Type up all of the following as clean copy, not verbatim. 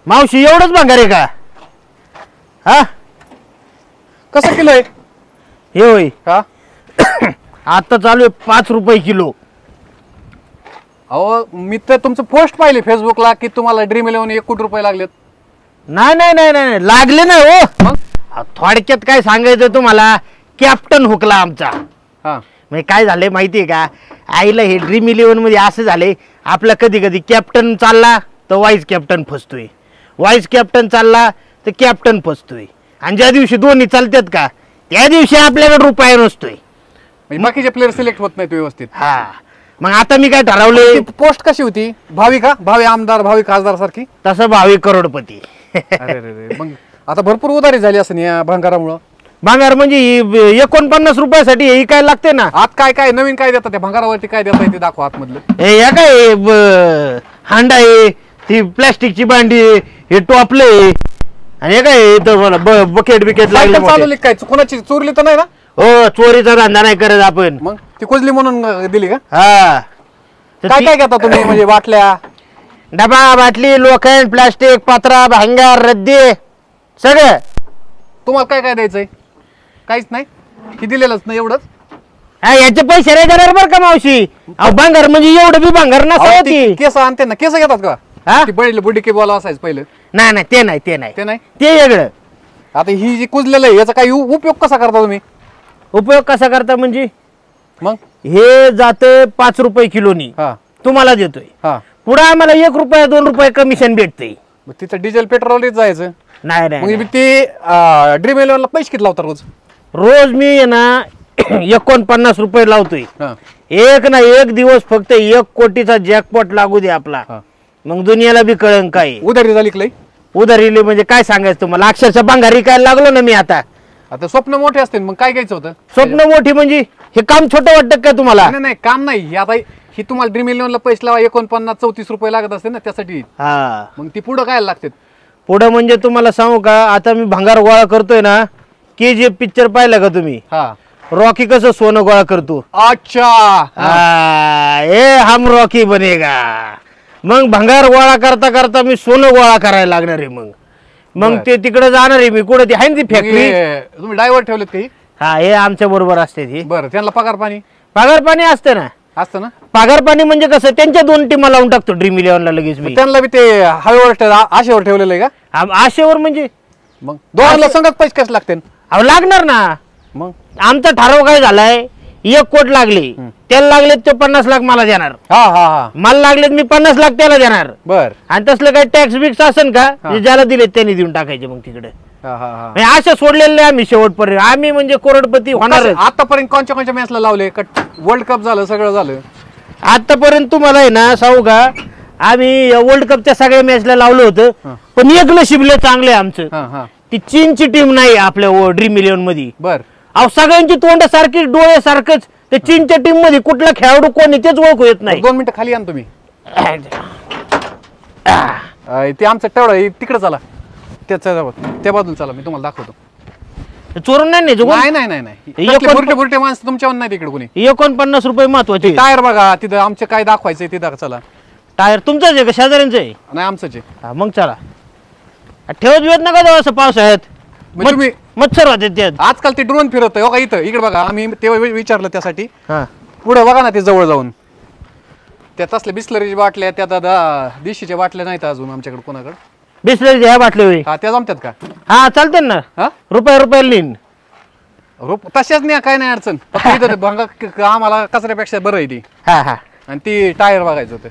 मावशी एवढंच भांगार आहे का? हा कसं किलो आहे हे होय हा? आता चालू आहे 5 रुपये किलो. अहो मी तर तुमचं पोस्ट पाहिले फेसबुकला की तुम्हाला ड्रीम 11 1 कोटी रुपये लागलेत. नाही नाही नाही नाही लागले ना हो. मग थोडक्यात काय सांगायचं तुम्हाला, कॅप्टन हुकला आमचा. हा म्हणजे काय झालंय माहितीये का, आईला हे ड्रीम 11 मध्ये असं झालंय, आपला कधी कधी कॅप्टन चालला तर वाईस कॅप्टन फसतोय, वाईस कॅप्टन चालला तर कॅप्टन फसतोय, आणि ज्या दिवशी दोन्ही चालतात का त्या दिवशी आपल्याकडे रुपया नसतोय. म्हणजे बाकीचे प्लेयर सिलेक्ट होत नाहीत व्यवस्थित. हा मग आता मी काय ठरवले, पोस्ट कशी होती? भावी का? भावी आमदार, भावी खासदार सारखी? तसं भावी करोडपती. अरे मग आता भरपूर उधारी झाली असं या भंगारामुळं. भांगार म्हणजे 49 रुपयासाठी हे काय लागते ना. आत काय काय नवीन काय देतात त्या भंगारावरती? काय देतात ते दाखवा आतमधलं. हे या काय हांडा आहे, ती प्लॅस्टिकची भांडी, हे टोपले, आणि हे काय बकेट बिकेट लागले. चालवली काय? कोणाची चोरली तर नाही ना? हो चोरीचा धंदा नाही करत आपण. मग ती कुजली म्हणून दिली का? हा काय काय घेता तुम्ही? म्हणजे बाटल्या, डबा, बाटली, लोखंड, प्लास्टिक, पत्रा, भांगार, रद्दी, सगळं. तुम्हाला काय काय द्यायचंय? काहीच नाही, ही दिलेलंच नाही एवढंच. याचे पैसे नाही देणार बरं का मावशी. अहो भांगार म्हणजे एवढं बी भांगार नसावं. केस आणते ना, केस घेतात का? हा? ती बैल बुडीके बोला असायचं पहिलं. नाही नाही ते नाही ते नाही ते नाही, ते वेगळं. आता ही जी कुजलेलं आहे याचा काही उपयोग कसा करता तुम्ही? उपयोग कसा करता म्हणजे, मग हे जातं 5 रुपये किलोनी, हा तुम्हाला देतोय. हा पुढे आम्हाला 1 रुपया 2 रुपये कमिशन भेटते. मग तिथं डिझेल पेट्रोलच जायचं. नाही नाही मग ते ड्रीम 11 ला पैसे किती लावतात रोज? रोज मी आहे ना 49 रुपये लावतोय. हा एक ना एक दिवस फक्त 1 कोटीचा जॅकपॉट लागू दे आपला, हा. मग दुनियाला बी कळन काय उधारी झाली की लई? उधारीले म्हणजे काय सांगायचं तुम्हाला, अक्षरशः भांगारी काय लागलो ना मी आता. आता स्वप्न मोठे असते, मग काय घ्यायचं होतं? स्वप्न मोठी म्हणजे हे काम छोटं वाटतं काय तुम्हाला? नाही नाही काम नाही, हे आता ही तुम्हाला ड्रीम 11 ला पैसे लावा 49 34 रुपये लागत असते ना त्यासाठी. हा मग ती पुढं काय लागते? पुढं म्हणजे तुम्हाला सांगू का, आता मी भांगार गोळा करतोय ना, KGF पिक्चर पाहिला का तुम्ही? हा रॉकी कसं सोनं गोळा करतो, अच्छा. हे हम रॉकी बनेगा. मग भंगार गोळा करता करता मी सोनं गोळा करायला लागणार आहे. मग ते तिकडे जाणार आहे मी. कुठे ती आहे ना ती फॅक्टरी. तुम्ही ड्रायव्हर ठेवलेत काही? हा हे आमच्या बरोबर असते ती. बरं, त्यांना पगार पाणी पगार पाणी असते ना. असतं ना? पगार पाणी म्हणजे कसं, त्यांच्या 2 टीमा लावून टाकतो ड्रीम 11 ला लगेच मी. त्यांना बी ते हवेवर आशेवर ठेवलेलं आहे का? आशेवर म्हणजे मग दोघांना संगत पैसे कसे लागते? अहो लागणार ना. मग आमचा ठराव काय झालाय, 1 कोट लागले, त्याला लागलेत ते 50 लाख मला देणार. हा हा हा मला लागलेत मी 50 लाख त्याला देणार. बर. आणि तसलं काही टॅक्स बिक्स असेल का, ज्याला दिलेत त्यांनी देऊन टाकायचे मग तिकडे. अशा सोडलेले नाही आम्ही शेवटपर्यंत. आम्ही म्हणजे करोडपती होणार. आतापर्यंत कोणत्या मॅचला लावले? वर्ल्ड कप झालं, सगळं झालं. आतापर्यंत तुम्हाला आहे ना सांगू का, आम्ही वर्ल्ड कपच्या सगळ्या मॅचला लावलं होतं, पण एक नशीबले चांगले आमचं. ती चीनची टीम नाही आपल्या ड्रीम 11 मध्ये. बर. अहो सगळ्यांची तोंड सारखी, डोळे सारखंच. ते चीनच्या टीम मध्ये कुठला खेळाडू कोणी तेच ओळखू येत नाही. 2 मिनिटं खाली या तुम्ही. ते आमचं तेवढं तिकडे चला, त्या बाजूला चला, मी तुम्हाला दाखवतो. चोरून नाही नाही नाही नाही नाही बुरटे बुरटे माणसं तुमच्यावर नाही तिकडे कोणी. 49 रुपये महत्वाचे. टायर बघा तिथं, आमचं काय दाखवायचंय ते दाखवा. चला. टायर तुमचंच आहे का शेजाऱ्यांचं आहे? नाही आमचंच आहे. मग चला. ठेवत बिवत नका जाऊ असं पावसाळ्यात, तुम्ही मच्छर होते त्यात. आजकाल ते ड्रोन फिरत आहे इथं, इकडे बघा. आम्ही तेव्हा विचारलं त्यासाठी. हा पुढे बघा ना ते जवळ जाऊन. त्यात असल्या बिस्लरीच्या बाटल्या, त्या दादा देशीच्या बाटल्या नाहीत अजून आमच्याकडे कोणाकडे. बिस्लरीच्या ह्या बाटल्या होई? हा त्या जमतात का? हा चालते ना. हा रुपये लिन तशाच नाही, काय नाही अडचण. भंगा आम्हाला कचऱ्यापेक्षा बरं आहे ती. हा हा. आणि ती टायर बघायचं होतं.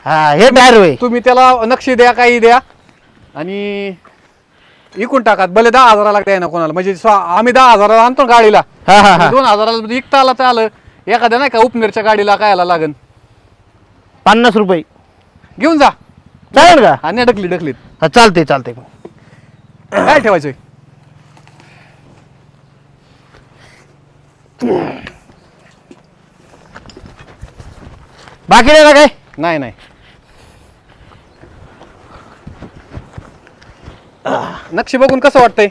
हा हे टायर होय. तुम्ही त्याला नक्षी द्या, काही द्या, आणि इकून टाका. भले 10,000 लागते ना कोणाला. म्हणजे आम्ही 10,000 आणतो गाडीला. 2,000 विकता आला तर आलं. एखाद्या नाही का उपनेरच्या गाडीला कायला लागन 50 रुपये घेऊन जा. चालेल का? आणि ढकलीत. चालते चालते. काय ठेवायचंय? बाकी नाही ना काय? नाही नाही. नक्षी बघून कसं वाटतंय?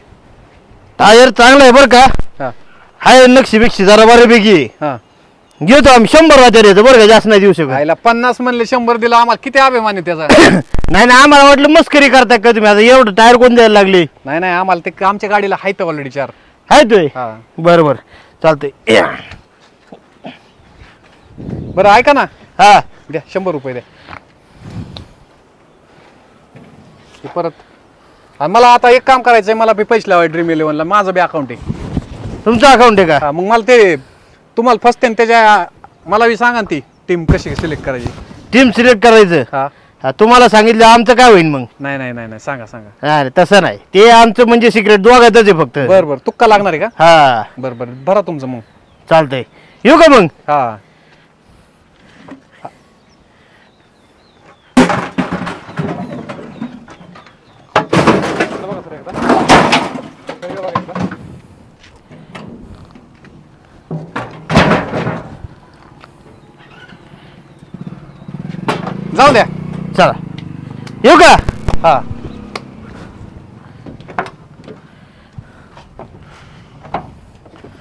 टायर चांगला आहे बरं का. हाय नक्षी बिक्षी जरा बऱ्यापैकी. हा घेतो आम्ही 100 वाटर येतो बरं का, जास्त नाही देऊ शकत. आईला 50 म्हणले 100 दिला, आम्हाला किती अभिमान आहे त्याचा. नाही नाही, आम्हाला वाटलं मस्करी करताय का तुम्ही, आता एवढं टायर कोण द्यायला लागले. नाही नाही, आम्हाला ते आमच्या गाडीला हायत ऑलरेडी 4. आहे तुय हा बरं बरं चालतंय. बरं ऐका ना, हा द्या 100 रुपये द्या. हे परत. आणि मला आता एक काम करायचंय, मला बी पैसे लावाय ड्रीम इलेव्हनला, माझं बी अकाउंट आहे. तुमचं अकाउंट आहे का? हा, मग मला ते तुम्हाला फर्स्ट टाइम त्याच्या मला बी सांगा ना ती टीम कशी सिलेक्ट करायची. टीम सिलेक्ट करायचं. हा हा, तुम्हाला सांगितलं आमचं काय होईल मग? नाही नाही नाही नाही, सांगा सांगा. अरे तसं नाही, ते आमचं म्हणजे सिक्रेट दोघातच आहे फक्त. बरं बरं, तुक्का लागणार आहे का? हा बरं बरं, भरा तुमचं मग. चालतंय, येऊ का मग? हा जाऊ द्या. चला येऊ का? हा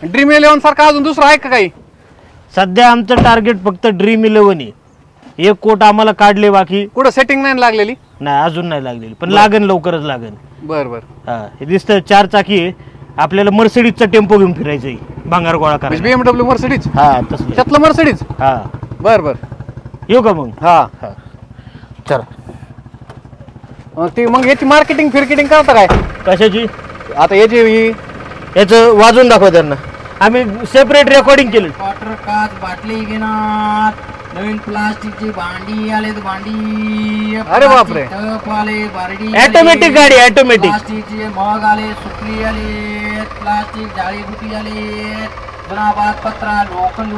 ड्रीम इलेव्हन सारखा अजून दुसरं आहे का काही? सध्या आमचं टार्गेट फक्त ड्रीम 11 आहे. एक कोट आम्हाला काढले, बाकी कुठं सेटिंग नाही लागलेली? नाही, अजून नाही लागलेली, पण लागन लवकरच लागन. बर बर. हा, हे दिसतं 4 चाकी आहे. आपल्याला मर्सिडीजचा टेम्पो घेऊन फिरायचंय, भांगार गोळा करायचा. BMW Mercedes? हा तसलं. त्यातलं मर्सिडीज? हा बर बर. येऊ का मग? हा हा चला. ती मग याची मार्केटिंग फिरकेटिंग करता काय? कशाची? आता याची याचं वाजून दाखवा त्यांना, आम्ही सेपरेट रेकॉर्डिंग केलं. वॉटर काच बाटली घेणार, नवीन प्लास्टिकची भांडी आले, भांडी. अरे बापरे. टप आले, बारडी. ऑटोमॅटिक गाडी, ऑटोमॅटिक. प्लास्टिकचे मग आले, सुकली आले, प्लास्टिक जाळीबुटी आले, जुनाबाद पत्रा लोखंड,